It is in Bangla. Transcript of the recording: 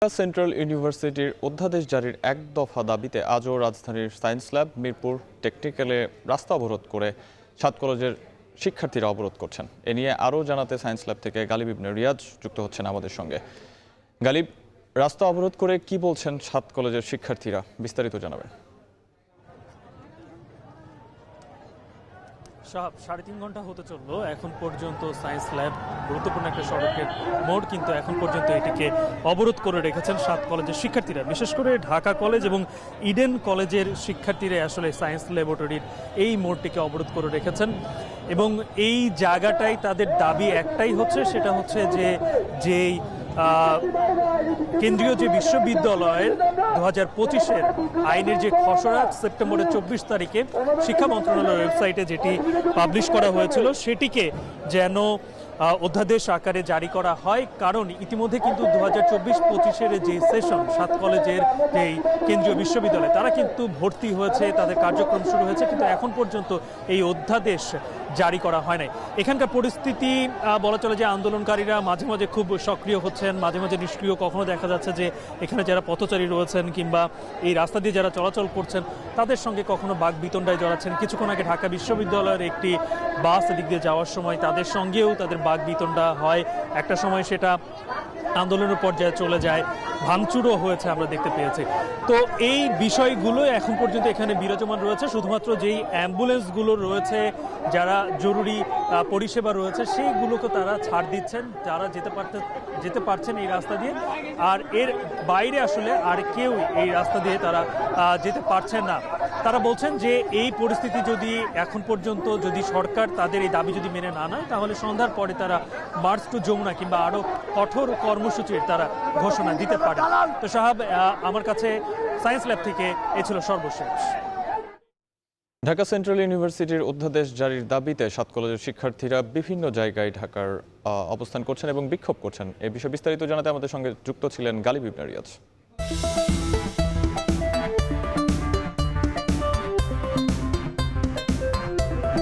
সেন্ট্রাল ইউনিভার্সিটির অধ্যাদেশ জারির এক দফা দাবিতে আজও রাজধানীর সায়েন্স ল্যাব, মিরপুর টেকনিক্যালে রাস্তা অবরোধ করে ৭ কলেজের শিক্ষার্থীরা অবরোধ করছেন। এ নিয়ে আরও জানাতে সায়েন্স ল্যাব থেকে গালিব ইবনে রিয়াজ যুক্ত হচ্ছেন আমাদের সঙ্গে। গালিব, রাস্তা অবরোধ করে কি বলছেন ৭ কলেজের শিক্ষার্থীরা, বিস্তারিত জানাবেন। সাহাব ৩.৫ ঘন্টা হতে চললো এখন পর্যন্ত সায়েন্স ল্যাব গুরুত্বপূর্ণ একটা সড়কের মোড়, কিন্তু এখন পর্যন্ত এটিকে অবরোধ করে রেখেছেন ৭ কলেজের শিক্ষার্থীরা। বিশেষ করে ঢাকা কলেজ এবং ইডেন কলেজের শিক্ষার্থীরা আসলে সায়েন্স ল্যাবরেটরির এই মোড়টিকে অবরোধ করে রেখেছেন এবং এই জায়গাটাই তাদের দাবি একটাই হচ্ছে, সেটা হচ্ছে যেই কেন্দ্রীয় যে বিশ্ববিদ্যালয়ের ২০২৫-এর আইনের যে খসড়া সেপ্টেম্বরের ২৪ তারিখে শিক্ষা মন্ত্রণালয়ের ওয়েবসাইটে যেটি পাবলিশ করা হয়েছিল সেটিকে যেন অধ্যাদেশ আকারে জারি করা হয়। কারণ ইতিমধ্যে কিন্তু ২০২৪-২৫-এর যে সেশন ৭ কলেজের যেই কেন্দ্রীয় বিশ্ববিদ্যালয় তারা কিন্তু ভর্তি হয়েছে, তাদের কার্যক্রম শুরু হয়েছে, কিন্তু এখন পর্যন্ত এই অধ্যাদেশ জারি করা হয় নাই। এখানকার পরিস্থিতি বলা চলে যে আন্দোলনকারীরা মাঝে মাঝে খুব সক্রিয় হচ্ছেন, মাঝে মাঝে নিষ্ক্রিয়। কখনো দেখা যাচ্ছে যে এখানে যারা পথচারী রয়েছেন কিংবা এই রাস্তা দিয়ে যারা চলাচল করছেন তাদের সঙ্গে কখনো বাকবিতণ্ডায় জড়াচ্ছেন। কিছুক্ষণ আগে ঢাকা বিশ্ববিদ্যালয়ের একটি বাস এদিক দিয়ে যাওয়ার সময় তাদের সঙ্গেও তাদের বাকবিতণ্ডা হয়। একটা সময় সেটা আন্দোলনের পর্যায়ে চলে যায়, ভাঙচুরও হয়েছে আমরা দেখতে পেয়েছি। তো এই বিষয়গুলো এখন পর্যন্ত এখানে বিরাজমান রয়েছে। শুধুমাত্র যেই অ্যাম্বুলেন্সগুলো রয়েছে, যারা জরুরি পরিষেবা রয়েছে, সেইগুলোকে তারা ছাড় দিচ্ছেন, যারা যেতে পারছেন এই রাস্তা দিয়ে। আর এর বাইরে আসলে আর কেউ এই রাস্তা দিয়ে তারা যেতে পারছেন না। তারা বলছেন যে এই পরিস্থিতি যদি এখন পর্যন্ত যদি সরকার তাদের এই দাবি যদি মেনে না নেয়, তাহলে সন্ধ্যার পরে তারা মার্চ টু যমুনা কিংবা আরও কঠোর কর্মসূচির তারা ঘোষণা দিতে পারে। তো সাহাব, আমার কাছে সায়েন্স ল্যাব থেকে এ ছিল সর্বশেষ। ঢাকা সেন্ট্রাল ইউনিভার্সিটির অধ্যাদেশ জারির দাবিতে ৭ কলেজের শিক্ষার্থীরা বিভিন্ন জায়গায় ঢাকার অবস্থান করছেন এবং বিক্ষোভ করছেন। এ বিষয়ে বিস্তারিত জানাতে আমাদের সঙ্গে যুক্ত ছিলেন গালিব ইবনে রিয়াজ।